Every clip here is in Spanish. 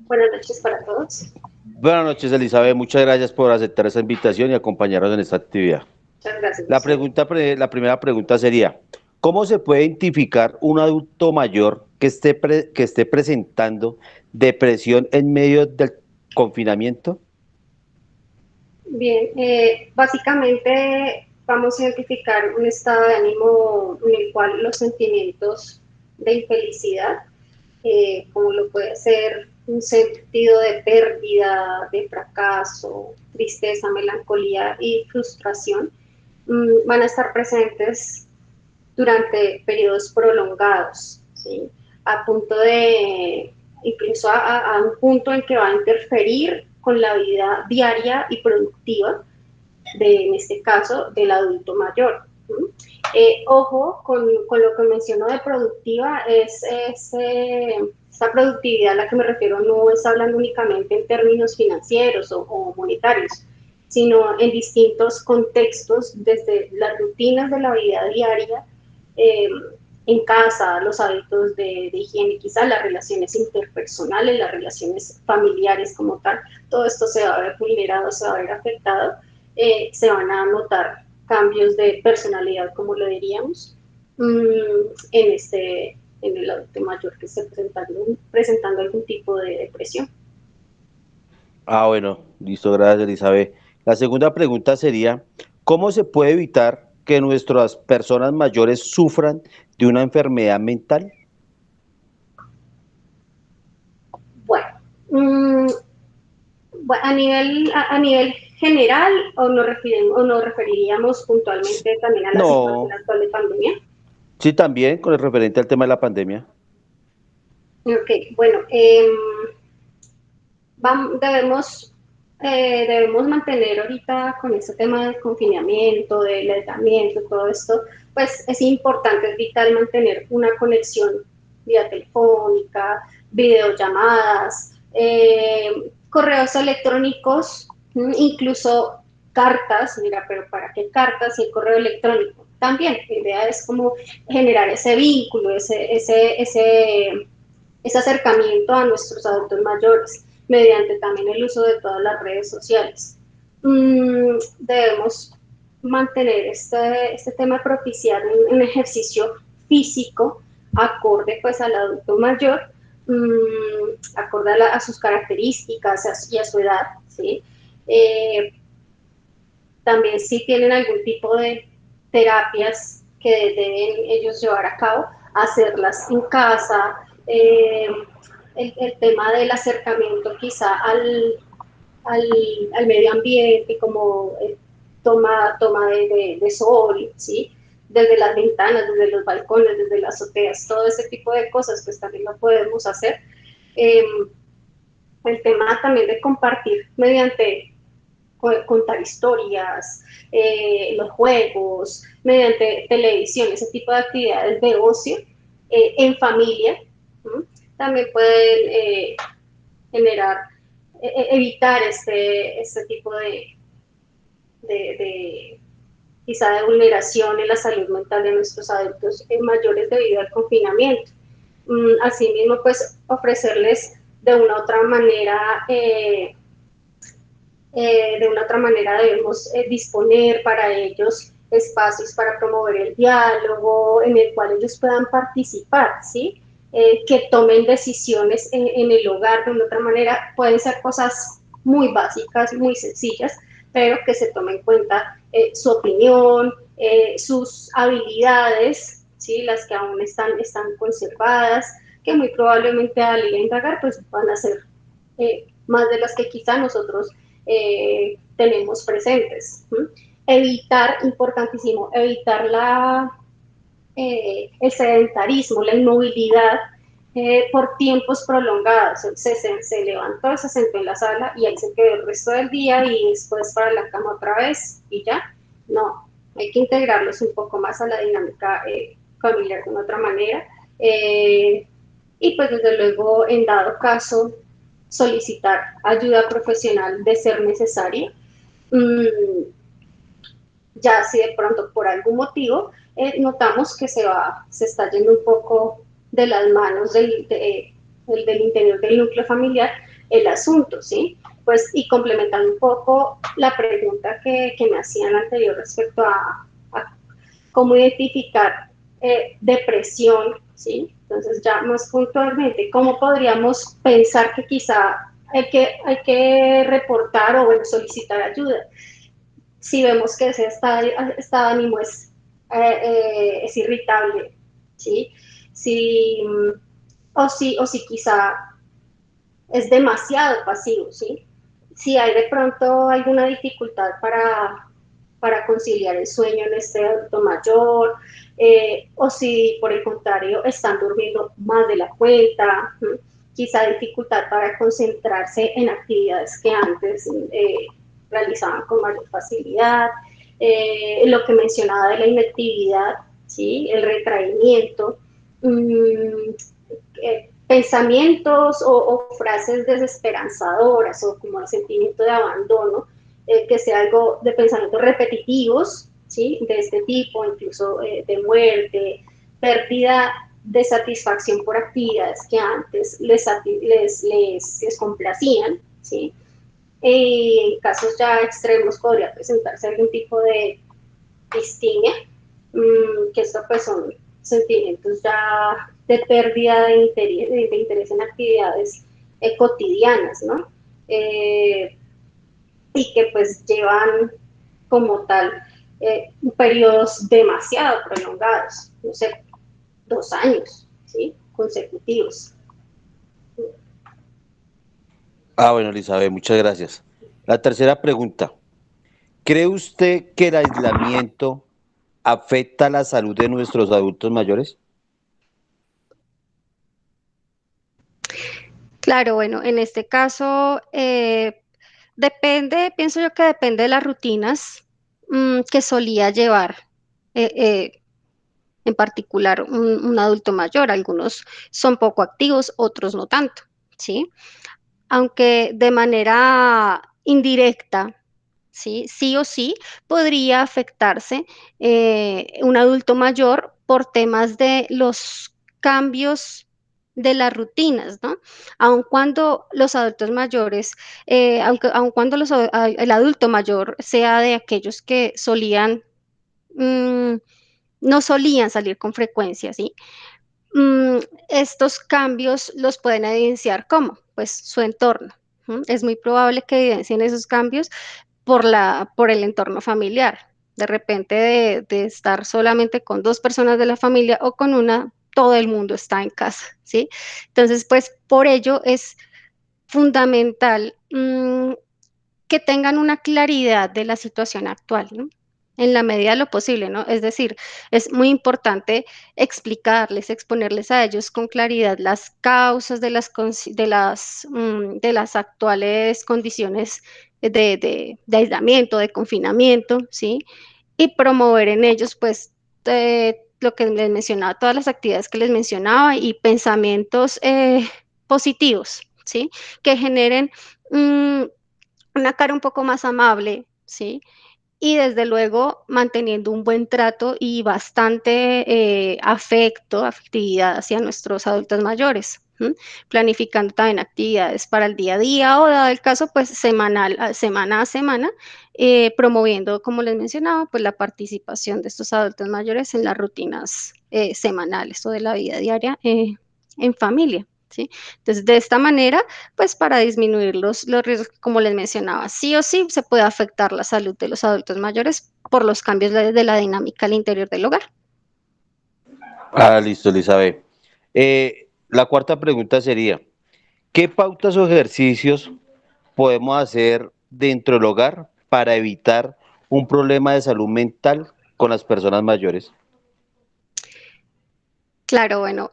Buenas noches para todos. Buenas noches, Elizabeth. Muchas gracias por aceptar esa invitación y acompañarnos en esta actividad. Muchas gracias. La primera pregunta sería, ¿cómo se puede identificar un adulto mayor que esté presentando depresión en medio del confinamiento? Bien, básicamente vamos a identificar un estado de ánimo en el cual los sentimientos de infelicidad, como lo puede ser un sentido de pérdida, de fracaso, tristeza, melancolía y frustración, van a estar presentes durante periodos prolongados, ¿sí? A punto de, incluso a un punto en que va a interferir con la vida diaria y productiva en este caso, del adulto mayor. Ojo con lo que menciono de productiva, esta productividad a la que me refiero no está hablando únicamente en términos financieros o monetarios, sino en distintos contextos, desde las rutinas de la vida diaria, eh, en casa, los hábitos de higiene, quizás las relaciones interpersonales, las relaciones familiares como tal, todo esto se va a ver vulnerado, se va a ver afectado, se van a notar cambios de personalidad, como lo diríamos, en el adulto mayor que esté presentando algún tipo de depresión. Bueno, listo, gracias, Elizabeth. La segunda pregunta sería, ¿cómo se puede evitar que nuestras personas mayores sufran de una enfermedad mental? Bueno, mmm, a nivel general, o nos referiríamos puntualmente también a la situación No, actual de pandemia. sí, también con el referente al tema de la pandemia. Ok, bueno, debemos, debemos mantener ahorita con este tema del confinamiento, del aislamiento, todo esto, pues es importante, es vital mantener una conexión vía telefónica, videollamadas, correos electrónicos, incluso cartas, mira, pero ¿para qué cartas y el correo electrónico? También, la idea es como generar ese vínculo, ese acercamiento a nuestros adultos mayores mediante también el uso de todas las redes sociales. Debemos mantener este tema de propiciar un ejercicio físico acorde pues al adulto mayor, acorde a sus características y a su edad, ¿sí? También si tienen algún tipo de terapias que deben ellos llevar a cabo, hacerlas en casa, el tema del acercamiento quizá al, al medio ambiente, como toma de sol, ¿sí? Desde las ventanas, desde los balcones, desde las azoteas, todo ese tipo de cosas, pues también lo podemos hacer. Eh, el tema también de compartir mediante contar historias, los juegos, mediante televisión, ese tipo de actividades de ocio en familia, ¿sí? También pueden generar, evitar este tipo de quizá de vulneración en la salud mental de nuestros adultos mayores debido al confinamiento. Asimismo, pues ofrecerles de una otra manera debemos disponer para ellos espacios para promover el diálogo, en el cual ellos puedan participar, ¿sí? Que tomen decisiones en el hogar de una otra manera. Pueden ser cosas muy básicas, muy sencillas, pero que se tome en cuenta su opinión, sus habilidades, ¿sí? Las que aún están conservadas, que muy probablemente al ir a indagar, pues van a ser más de las que quizá nosotros tenemos presentes. Evitar, importantísimo, evitar el sedentarismo, la inmovilidad por tiempos prolongados. Se levantó, se sentó en la sala y ahí se quedó el resto del día y después para la cama otra vez y ya. No, hay que integrarlos un poco más a la dinámica familiar de una otra manera. Y pues desde luego, en dado caso, solicitar ayuda profesional de ser necesaria. Ya si de pronto por algún motivo notamos que se está yendo un poco de las manos del interior del núcleo familiar el asunto, ¿sí? Pues, y complementando un poco la pregunta que me hacían anterior respecto a cómo identificar depresión, ¿sí? Entonces, ya más puntualmente, ¿cómo podríamos pensar que quizá hay que reportar o bueno, solicitar ayuda? Si vemos que ese estado de ánimo es irritable, ¿sí? Si, o si quizá es demasiado pasivo, ¿sí? Si hay de pronto alguna dificultad para conciliar el sueño en este adulto mayor, o si por el contrario están durmiendo más de la cuenta, quizá dificultad para concentrarse en actividades que antes realizaban con mayor facilidad, lo que mencionaba de la inactividad, ¿sí? El retraimiento, pensamientos o frases desesperanzadoras o como el sentimiento de abandono, que sea algo de pensamientos repetitivos, ¿sí? De este tipo, incluso de muerte, pérdida de satisfacción por actividades que antes les complacían, ¿sí? En casos ya extremos podría presentarse algún tipo de distimia, que esto pues son sentimientos ya de pérdida de interés en actividades cotidianas, ¿no? Y que pues llevan como tal periodos demasiado prolongados, no sé, 2 años, ¿sí? Consecutivos. Ah, bueno, Elizabeth, muchas gracias. La tercera pregunta. ¿Cree usted que el aislamiento afecta la salud de nuestros adultos mayores? Claro, bueno, en este caso depende, pienso yo que depende de las rutinas que solía llevar en particular un adulto mayor. Algunos son poco activos, otros no tanto, ¿sí? Aunque de manera indirecta, ¿sí? Sí o sí podría afectarse un adulto mayor por temas de los cambios de las rutinas, ¿no? Aun cuando los adultos mayores, aun cuando el adulto mayor sea de aquellos que mm, no solían salir con frecuencia, ¿sí? Mm, Estos cambios los pueden evidenciar ¿cómo? Pues su entorno. Es muy probable que evidencien esos cambios por el entorno familiar. De repente de estar solamente con dos personas de la familia o con una, todo el mundo está en casa, ¿sí? Entonces, pues por ello es fundamental que tengan una claridad de la situación actual, ¿no? En la medida de lo posible, ¿no? Es decir, es muy importante explicarles, exponerles a ellos con claridad las causas de las actuales condiciones de aislamiento, de confinamiento, ¿sí? Y promover en ellos, pues, lo que les mencionaba, todas las actividades que les mencionaba y pensamientos positivos, ¿sí? Que generen una cara un poco más amable, ¿sí? Y desde luego manteniendo un buen trato y bastante afectividad hacia nuestros adultos mayores. Planificando también actividades para el día a día o, dado el caso, pues semana a semana, promoviendo, como les mencionaba, pues la participación de estos adultos mayores en las rutinas semanales o de la vida diaria en familia. ¿Sí? Entonces, de esta manera, pues para disminuir los riesgos, como les mencionaba, sí o sí se puede afectar la salud de los adultos mayores por los cambios de la dinámica al interior del hogar. Ah, listo, Elizabeth. La cuarta pregunta sería, ¿qué pautas o ejercicios podemos hacer dentro del hogar para evitar un problema de salud mental con las personas mayores? Claro, bueno,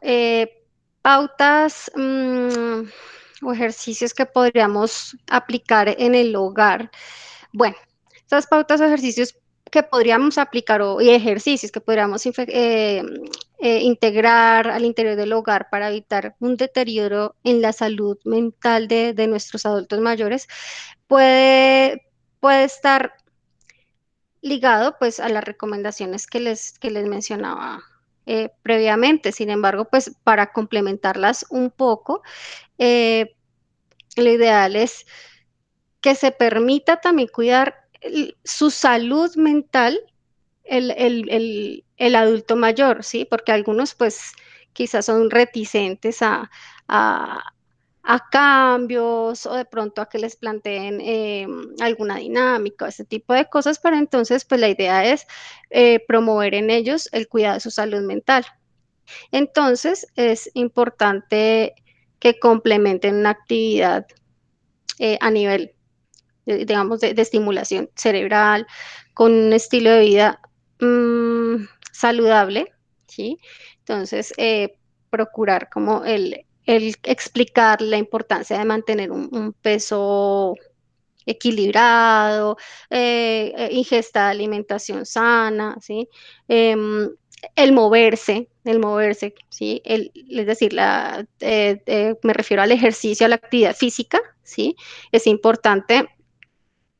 pautas o ejercicios que podríamos aplicar en el hogar. Bueno, estas pautas o ejercicios que podríamos aplicar y ejercicios que podríamos integrar al interior del hogar para evitar un deterioro en la salud mental de nuestros adultos mayores puede, puede estar ligado pues a las recomendaciones que les mencionaba previamente. Sin embargo, pues para complementarlas un poco, eh, lo ideal es que se permita también cuidar su salud mental el adulto mayor, ¿sí? Porque algunos pues quizás son reticentes a, a cambios o de pronto a que les planteen alguna dinámica, ese tipo de cosas, pero entonces pues la idea es promover en ellos el cuidado de su salud mental. Entonces es importante que complementen una actividad a nivel digamos, de estimulación cerebral, con un estilo de vida saludable, ¿sí? Entonces, procurar como el explicar la importancia de mantener un peso equilibrado, ingesta de alimentación sana, ¿sí? Em, el moverse, ¿sí? Es decir, me refiero al ejercicio, a la actividad física, ¿sí? Es importante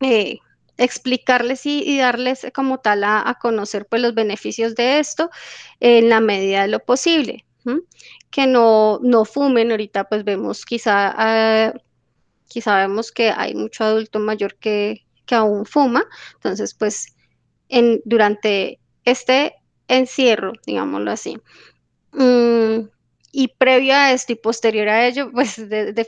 eh, explicarles y darles como tal a conocer pues los beneficios de esto en la medida de lo posible. ¿M? Que no fumen, ahorita pues vemos quizá vemos que hay mucho adulto mayor que aún fuma, entonces pues durante este encierro, digámoslo así, Mm, y previo a esto y posterior a ello, pues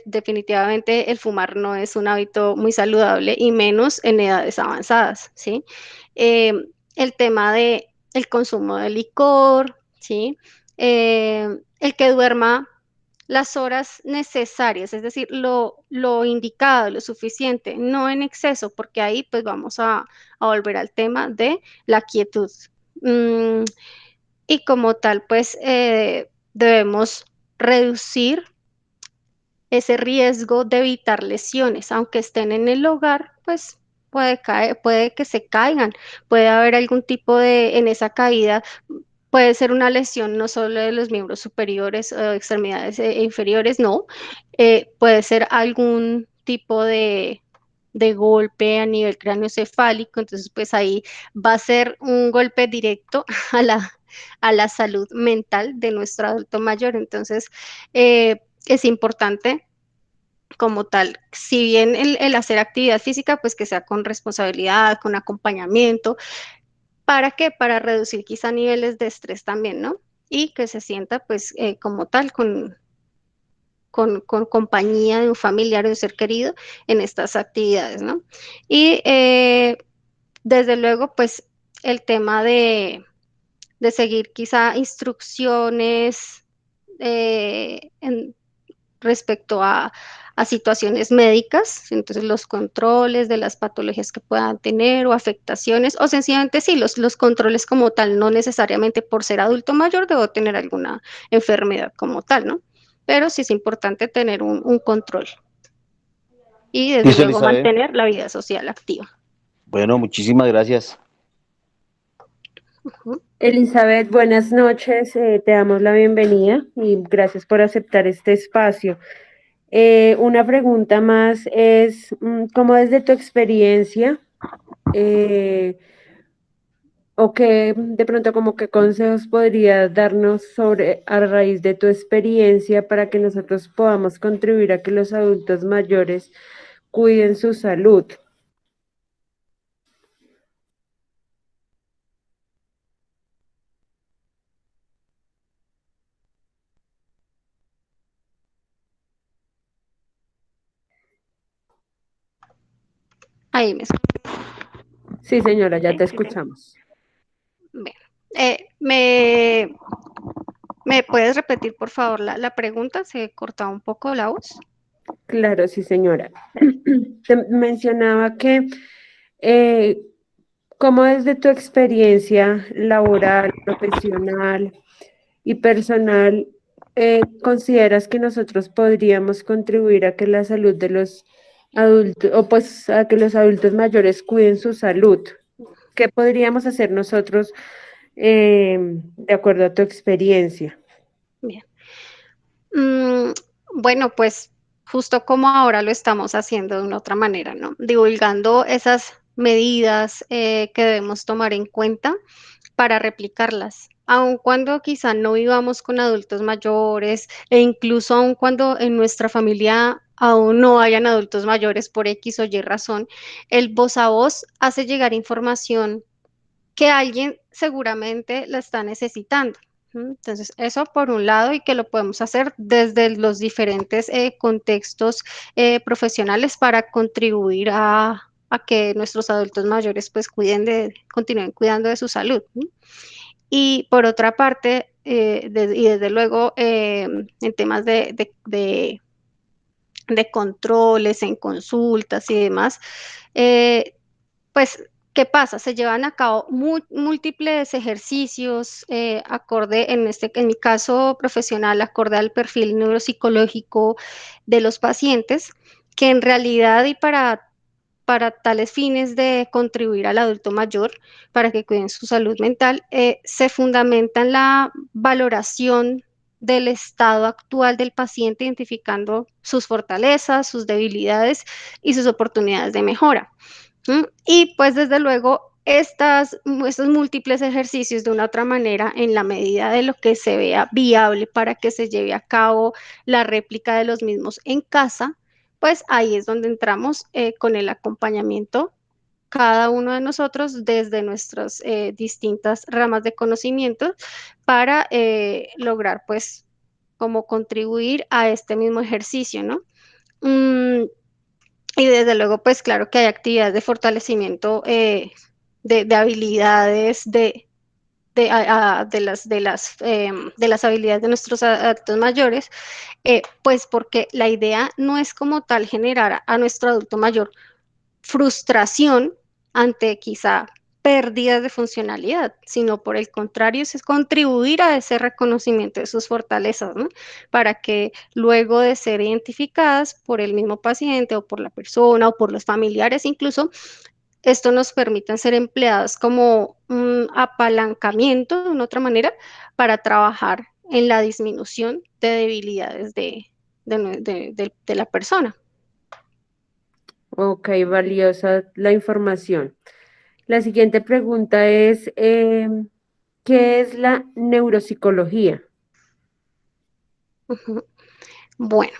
definitivamente el fumar no es un hábito muy saludable y menos en edades avanzadas, ¿sí? Eh, el tema de el consumo de licor, ¿sí? El que duerma las horas necesarias, es decir, lo indicado, lo suficiente, no en exceso, porque ahí pues vamos a volver al tema de la quietud. Mm, y como tal, pues debemos reducir ese riesgo de evitar lesiones, aunque estén en el hogar, pues puede que se caigan, puede haber algún tipo en esa caída, puede ser una lesión no solo de los miembros superiores o extremidades inferiores, no, puede ser algún tipo de golpe a nivel craneoencefálico, entonces pues ahí va a ser un golpe directo a a la salud mental de nuestro adulto mayor, entonces es importante como tal, si bien el hacer actividad física, pues que sea con responsabilidad, con acompañamiento, ¿para qué? Para reducir quizá niveles de estrés también, ¿no? Y que se sienta pues como tal con compañía de un familiar o un ser querido en estas actividades, ¿no? Y desde luego pues el tema de seguir quizá instrucciones respecto a situaciones médicas, entonces los controles de las patologías que puedan tener o afectaciones, o sencillamente sí, los controles como tal, no necesariamente por ser adulto mayor debo tener alguna enfermedad como tal, ¿no? Pero sí es importante tener un control y desde Listo, luego Elizabeth. mantener la vida social activa. Bueno, muchísimas gracias. Ujú. Elizabeth, buenas noches, te damos la bienvenida y gracias por aceptar este espacio. Una pregunta más es, ¿cómo desde tu experiencia eh, o qué de pronto como qué consejos podrías darnos sobre a raíz de tu experiencia para que nosotros podamos contribuir a que los adultos mayores cuiden su salud? Ahí me Sí, señora, ya escuché. te escuchamos. Bueno, ¿me puedes repetir por favor la pregunta? Se cortaba un poco la voz. Claro, sí, señora. Te mencionaba que eh, ¿cómo desde tu experiencia laboral, profesional y personal consideras que nosotros podríamos contribuir a que la salud de los adultos, o pues a que los adultos mayores cuiden su salud? ¿Qué podríamos hacer nosotros de acuerdo a tu experiencia? Bien. Mm, bueno, pues justo como ahora lo estamos haciendo de una otra manera, ¿no? Divulgando esas medidas que debemos tomar en cuenta para replicarlas aun cuando quizá no vivamos con adultos mayores e incluso aun cuando en nuestra familia aún no hayan adultos mayores por X o Y razón, el voz a voz hace llegar información que alguien seguramente la está necesitando. Entonces, eso por un lado y que lo podemos hacer desde los diferentes contextos profesionales para contribuir a que nuestros adultos mayores pues continúen cuidando de su salud. Y por otra parte, y desde luego en temas de controles, en consultas y demás, pues, ¿qué pasa? Se llevan a cabo múltiples ejercicios acorde, en mi caso profesional, acorde al perfil neuropsicológico de los pacientes, que en realidad y para tales fines de contribuir al adulto mayor, para que cuiden su salud mental, se fundamenta en la valoración del estado actual del paciente, identificando sus fortalezas, sus debilidades y sus oportunidades de mejora. Y pues desde luego estos múltiples ejercicios de una otra manera, en la medida de lo que se vea viable para que se lleve a cabo la réplica de los mismos en casa, pues ahí es donde entramos con el acompañamiento, cada uno de nosotros desde nuestras distintas ramas de conocimiento para lograr pues como contribuir a este mismo ejercicio, ¿no? Mm, y desde luego, pues claro que hay actividades de fortalecimiento de habilidades, de las habilidades de nuestros adultos mayores, pues porque la idea no es como tal generar a nuestro adulto mayor frustración ante quizá pérdidas de funcionalidad, sino por el contrario, es contribuir a ese reconocimiento de sus fortalezas, ¿no? Para que luego de ser identificadas por el mismo paciente o por la persona o por los familiares incluso, esto nos permita ser empleados como un apalancamiento de una otra manera para trabajar en la disminución de debilidades de la persona. Ok, valiosa la información. La siguiente pregunta es, ¿qué es la neuropsicología? Ujú. Bueno,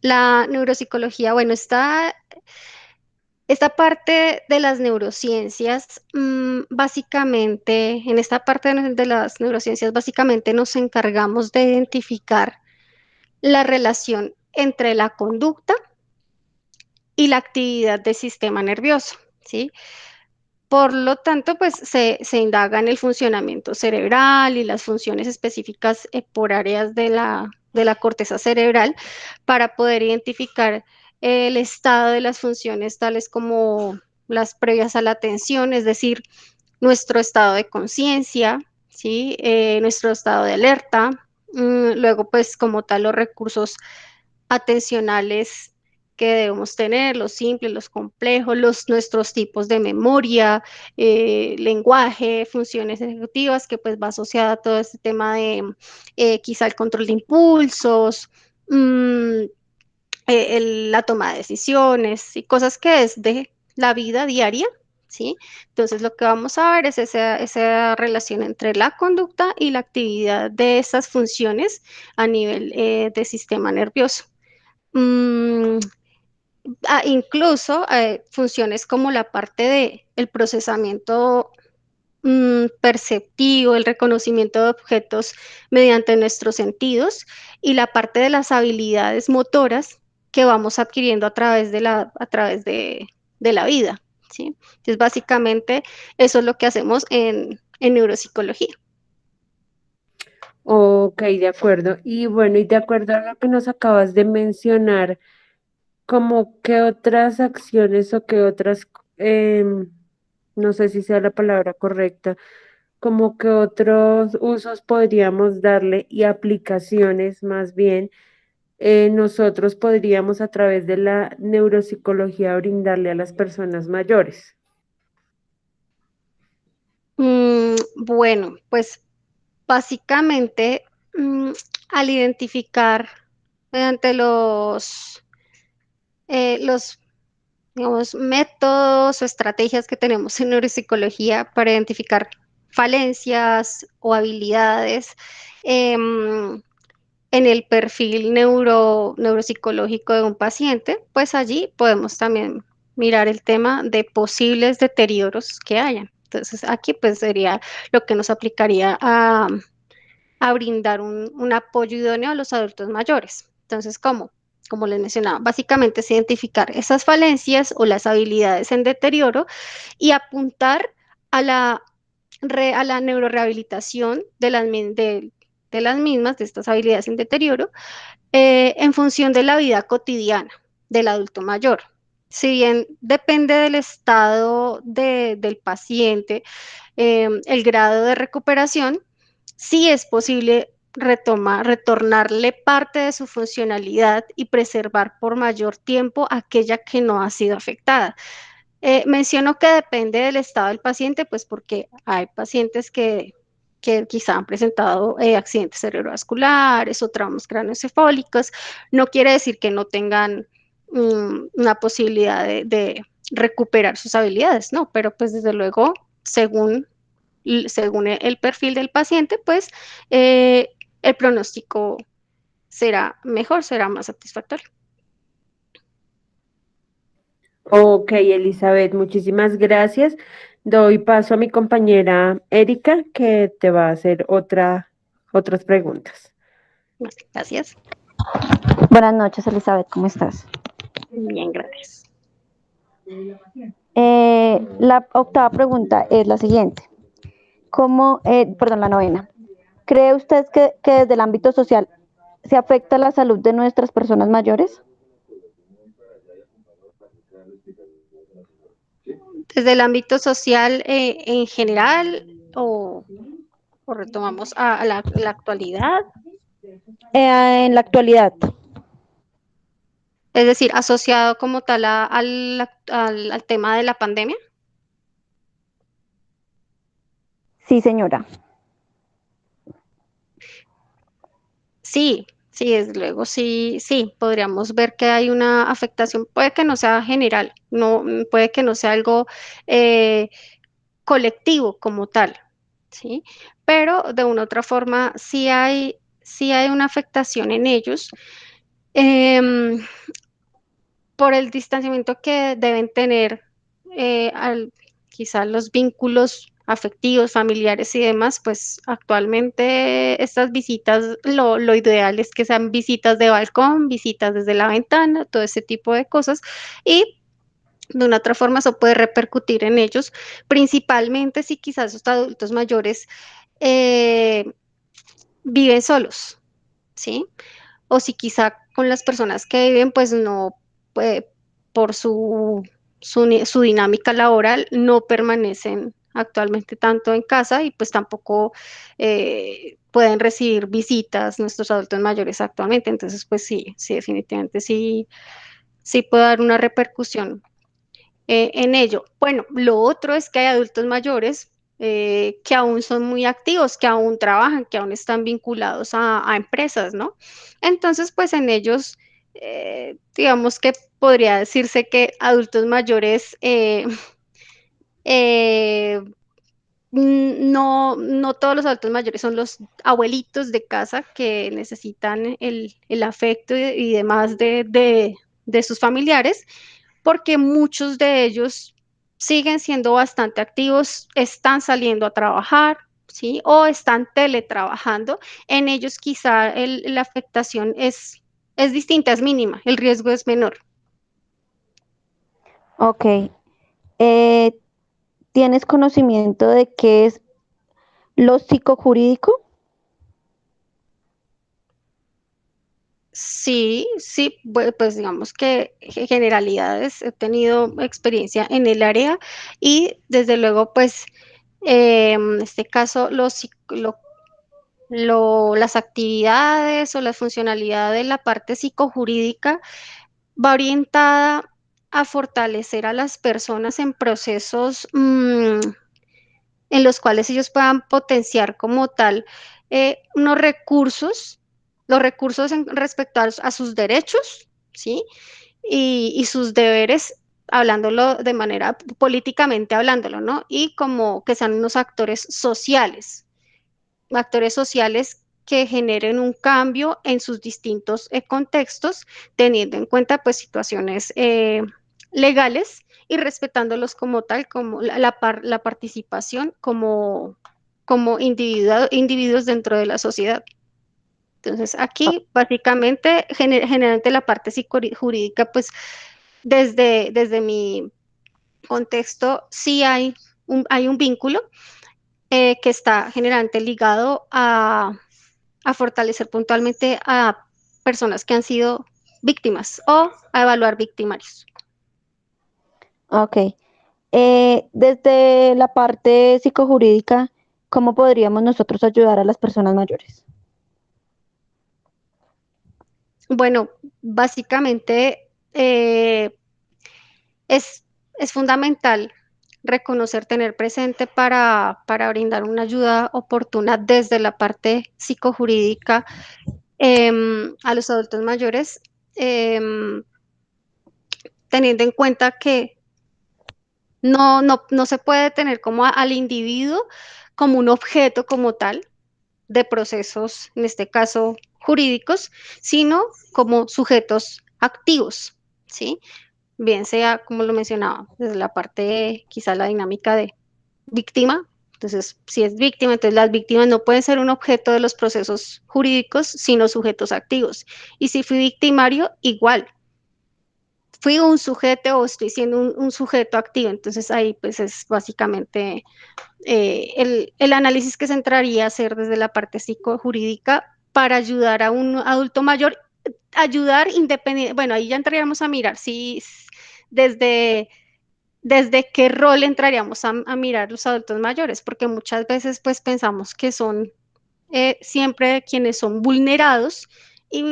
la neuropsicología, bueno, esta parte de las neurociencias, básicamente, en esta parte de las neurociencias, básicamente nos encargamos de identificar la relación entre la conducta y la actividad del sistema nervioso, ¿sí? Por lo tanto, pues se indaga en el funcionamiento cerebral y las funciones específicas por áreas de la corteza cerebral para poder identificar el estado de las funciones tales como las previas a la atención, es decir, nuestro estado de conciencia, ¿sí? Nuestro estado de alerta, luego pues como tal los recursos atencionales que debemos tener, los simples, los complejos, nuestros tipos de memoria, lenguaje, funciones ejecutivas, que pues va asociada a todo este tema de quizá el control de impulsos, mmm, la toma de decisiones y cosas que es de la vida diaria, ¿sí? Entonces lo que vamos a ver es esa relación entre la conducta y la actividad de esas funciones a nivel de sistema nervioso. Mm, incluso funciones como la parte de el procesamiento perceptivo, el reconocimiento de objetos mediante nuestros sentidos y la parte de las habilidades motoras que vamos adquiriendo a través de la vida, ¿sí? Entonces, básicamente, eso es lo que hacemos en neuropsicología. Ok, de acuerdo. Y bueno, y de acuerdo a lo que nos acabas de mencionar, ¿como qué otras acciones o qué otras, no sé si sea la palabra correcta, como qué otros usos podríamos darle y aplicaciones más bien nosotros podríamos a través de la neuropsicología brindarle a las personas mayores? Bueno, pues básicamente al identificar mediante los digamos, métodos o estrategias que tenemos en neuropsicología para identificar falencias o habilidades en el perfil neuropsicológico de un paciente, pues allí podemos también mirar el tema de posibles deterioros que hayan. Entonces, aquí pues sería lo que nos aplicaría a brindar un apoyo idóneo a los adultos mayores. Entonces, ¿cómo? Como les mencionaba, básicamente es identificar esas falencias o las habilidades en deterioro y apuntar a a la neurorehabilitación de las mismas, de estas habilidades en deterioro, en función de la vida cotidiana del adulto mayor. Si bien depende del estado del paciente, el grado de recuperación, sí es posible retornarle parte de su funcionalidad y preservar por mayor tiempo aquella que no ha sido afectada. Menciono que depende del estado del paciente, pues porque hay pacientes que quizá han presentado accidentes cerebrovasculares o traumas craneoencefálicos. No quiere decir que no tengan una posibilidad de recuperar sus habilidades, no, pero pues desde luego, según el perfil del paciente, pues el pronóstico será mejor, será más satisfactorio. Ok, Elizabeth, muchísimas gracias. Doy paso a mi compañera Erika, que te va a hacer otras preguntas. Gracias. Buenas noches, Elizabeth, ¿cómo estás? Bien, gracias. La octava pregunta es la siguiente. La novena. ¿Cree usted que desde el ámbito social se afecta la salud de nuestras personas mayores? Desde el ámbito social en general o retomamos a la actualidad, En la actualidad, es decir, asociado como tal al tema de la pandemia. sí, señora. Sí, sí, desde luego, sí, sí, podríamos ver que hay una afectación, puede que no sea general, no, puede que no sea algo eh, colectivo como tal, ¿sí? Pero de una u otra forma sí hay una afectación en ellos em, por el distanciamiento que deben tener quizás los vínculos afectivos, familiares y demás, pues actualmente estas visitas, lo ideal es que sean visitas de balcón, visitas desde la ventana, todo ese tipo de cosas, y de una otra forma eso puede repercutir en ellos, principalmente si quizás estos adultos mayores eh, viven solos, ¿sí? O si quizá con las personas que viven, pues no, pues, por su dinámica laboral, no permanecen actualmente tanto en casa y pues tampoco pueden recibir visitas nuestros adultos mayores actualmente. Entonces, pues sí, sí, definitivamente sí, sí puede dar una repercusión en ello. Bueno, lo otro es que hay adultos mayores que aún son muy activos, que aún trabajan, que aún están vinculados a empresas, ¿no? Entonces, pues en ellos, digamos que podría decirse que adultos mayores eh, no todos los adultos mayores son los abuelitos de casa que necesitan el afecto y demás de sus familiares, porque muchos de ellos siguen siendo bastante activos, están saliendo a trabajar, ¿sí? O están teletrabajando. En ellos quizá la afectación es distinta, es mínima, el riesgo es menor. Ok. Eh, ¿Tienes conocimiento de qué es lo psicojurídico? Sí, sí, pues digamos que generalidades, he tenido experiencia en el área y desde luego pues en este caso las actividades o la funcionalidad de la parte psicojurídica va orientada a fortalecer a las personas en procesos en los cuales ellos puedan potenciar como tal unos recursos, los recursos respecto a sus derechos, ¿sí? Y sus deberes hablándolo de manera políticamente hablándolo, ¿no? Y como que sean unos actores sociales que generen un cambio en sus distintos contextos, teniendo en cuenta pues situaciones legales y respetándolos como tal, como la participación como individuos dentro de la sociedad. Entonces, aquí básicamente, generalmente la parte psicojurídica, pues desde mi contexto, sí hay un vínculo que está generalmente ligado a fortalecer puntualmente a personas que han sido víctimas o a evaluar victimarios. Ok. Desde la parte psicojurídica, ¿cómo podríamos nosotros ayudar a las personas mayores? Bueno, básicamente es, es fundamental reconocer, tener presente para brindar una ayuda oportuna desde la parte psicojurídica a los adultos mayores, em, teniendo en cuenta que no se puede tener como al individuo como un objeto como tal de procesos, en este caso jurídicos, sino como sujetos activos, ¿sí? Bien sea, como lo mencionaba, desde la parte, quizá la dinámica de víctima. Entonces, si es víctima, entonces las víctimas no pueden ser un objeto de los procesos jurídicos, sino sujetos activos. Y si fui victimario, igual, fui un sujeto o estoy siendo un sujeto activo. Entonces ahí pues es básicamente el análisis que se entraría a hacer desde la parte psicojurídica para ayudar a un adulto mayor, ayudar independiente, bueno, ahí ya entraríamos a mirar si desde, desde qué rol entraríamos a mirar los adultos mayores, porque muchas veces pues pensamos que son siempre quienes son vulnerados y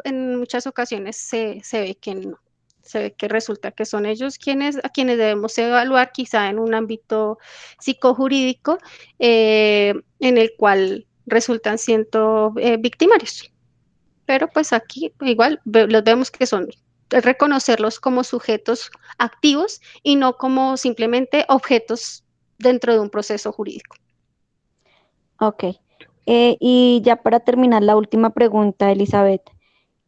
en muchas ocasiones se ve que no. Se ve que resulta que son ellos a quienes debemos evaluar, quizá en un ámbito psicojurídico, en el cual resultan siendo victimarios. Pero pues aquí igual los vemos que son reconocerlos como sujetos activos y no como simplemente objetos dentro de un proceso jurídico. Ok. Y ya para terminar, la última pregunta, Elizabeth.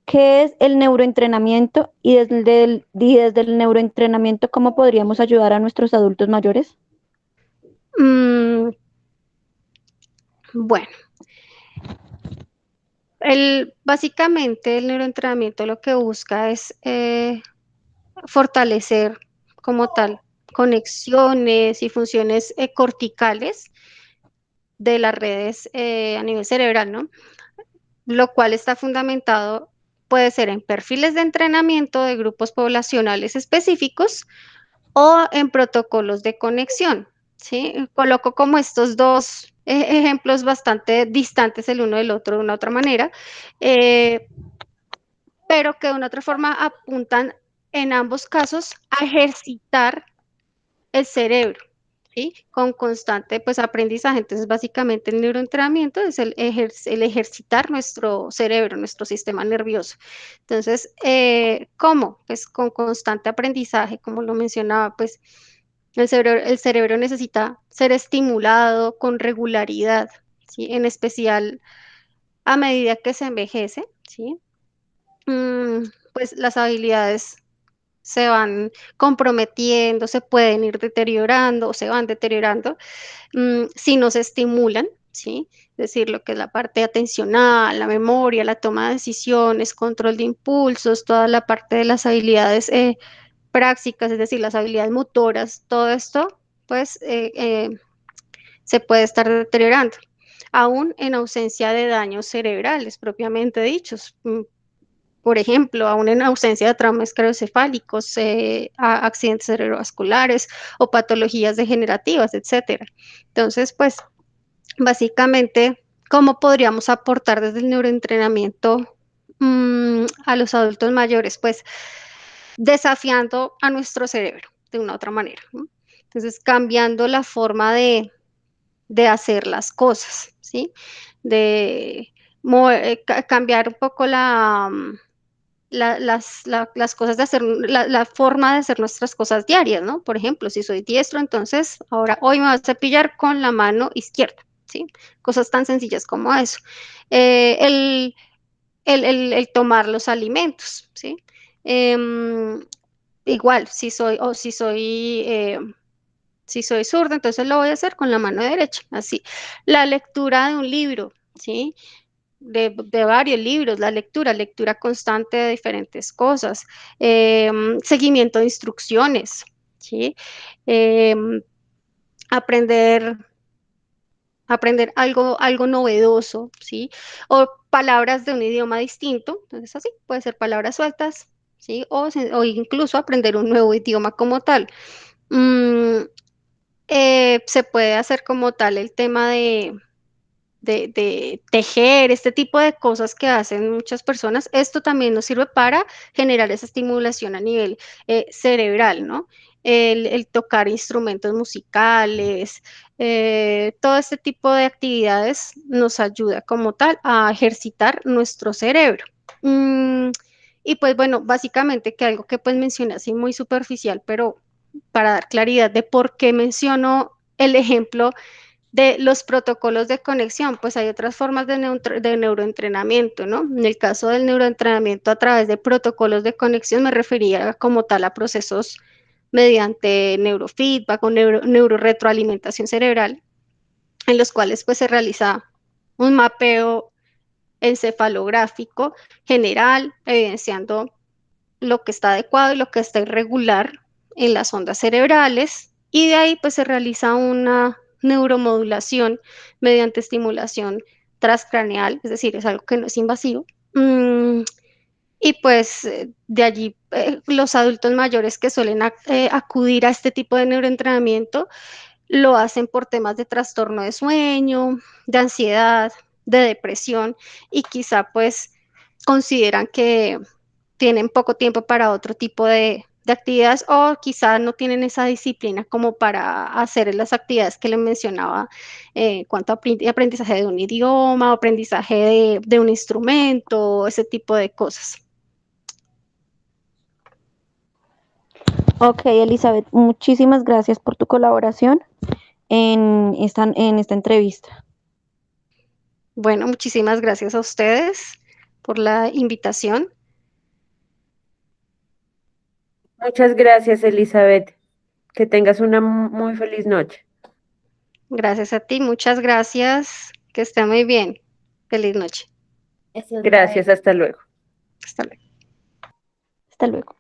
¿Qué es el neuroentrenamiento y desde el neuroentrenamiento cómo podríamos ayudar a nuestros adultos mayores? Mm, bueno, básicamente el neuroentrenamiento lo que busca es fortalecer como tal conexiones y funciones corticales de las redes a nivel cerebral, ¿no? Lo cual está fundamentado, puede ser en perfiles de entrenamiento de grupos poblacionales específicos o en protocolos de conexión, ¿sí? Coloco como estos dos ejemplos bastante distantes el uno del otro de una otra manera, eh, pero que de una otra forma apuntan en ambos casos a ejercitar el cerebro, ¿sí? Con constante pues aprendizaje. Entonces, básicamente el neuroentrenamiento es el ejercitar nuestro cerebro, nuestro sistema nervioso. Entonces, ¿cómo? Pues con constante aprendizaje, como lo mencionaba, pues el cerebro necesita ser estimulado con regularidad, ¿sí? En especial a medida que se envejece, ¿sí? Pues las habilidades se van comprometiendo, se pueden ir deteriorando o se van deteriorando si no se estimulan, ¿sí? Es decir, lo que es la parte atencional, la memoria, la toma de decisiones, control de impulsos, toda la parte de las habilidades prácticas, es decir, las habilidades motoras, todo esto, pues se puede estar deteriorando, aún en ausencia de daños cerebrales propiamente dichos. Por ejemplo, aún en ausencia de traumas craneoencefálicos, accidentes cerebrovasculares o patologías degenerativas, etcétera. Entonces, pues, básicamente, ¿cómo podríamos aportar desde el neuroentrenamiento a los adultos mayores? Pues, desafiando a nuestro cerebro de una u otra manera, ¿no? Entonces, cambiando la forma de hacer las cosas, ¿sí? De cambiar un poco las cosas de hacer, la forma de hacer nuestras cosas diarias, ¿no? Por ejemplo, si soy diestro, entonces ahora hoy me voy a cepillar con la mano izquierda, ¿sí? Cosas tan sencillas como eso. El tomar los alimentos, ¿sí? Igual, si soy zurda, entonces lo voy a hacer con la mano derecha, así. La lectura de un libro, ¿sí? De varios libros, lectura constante de diferentes cosas, seguimiento de instrucciones, ¿sí? Em, aprender, aprender algo novedoso, ¿sí? O palabras de un idioma distinto, entonces así, puede ser palabras sueltas, ¿sí? O incluso aprender un nuevo idioma como tal. Mm, se puede hacer como tal el tema de tejer, este tipo de cosas que hacen muchas personas. Esto también nos sirve para generar esa estimulación a nivel cerebral, ¿no? El tocar instrumentos musicales, todo este tipo de actividades nos ayuda como tal a ejercitar nuestro cerebro. Mm, y pues bueno, básicamente que algo que pues mencioné así muy superficial, pero para dar claridad de por qué menciono el ejemplo de los protocolos de conexión, pues hay otras formas de neuroentrenamiento, ¿no? En el caso del neuroentrenamiento a través de protocolos de conexión me refería como tal a procesos mediante neurofeedback o neuroretroalimentación cerebral, en los cuales pues se realiza un mapeo encefalográfico general, evidenciando lo que está adecuado y lo que está irregular en las ondas cerebrales, y de ahí pues se realiza una neuromodulación mediante estimulación transcraneal, es decir, es algo que no es invasivo. Y pues de allí los adultos mayores que suelen acudir a este tipo de neuroentrenamiento lo hacen por temas de trastorno de sueño, de ansiedad, de depresión, y quizá pues consideran que tienen poco tiempo para otro tipo de actividades, o quizás no tienen esa disciplina como para hacer las actividades que les mencionaba en cuanto a aprendizaje de un idioma, o aprendizaje de un instrumento, ese tipo de cosas. Ok, Elizabeth, muchísimas gracias por tu colaboración en esta entrevista. Bueno, muchísimas gracias a ustedes por la invitación. Muchas gracias, Elizabeth. Que tengas una muy feliz noche. Gracias a ti, muchas gracias. Que esté muy bien. Feliz noche. Gracias, hasta luego. Hasta luego. Hasta luego.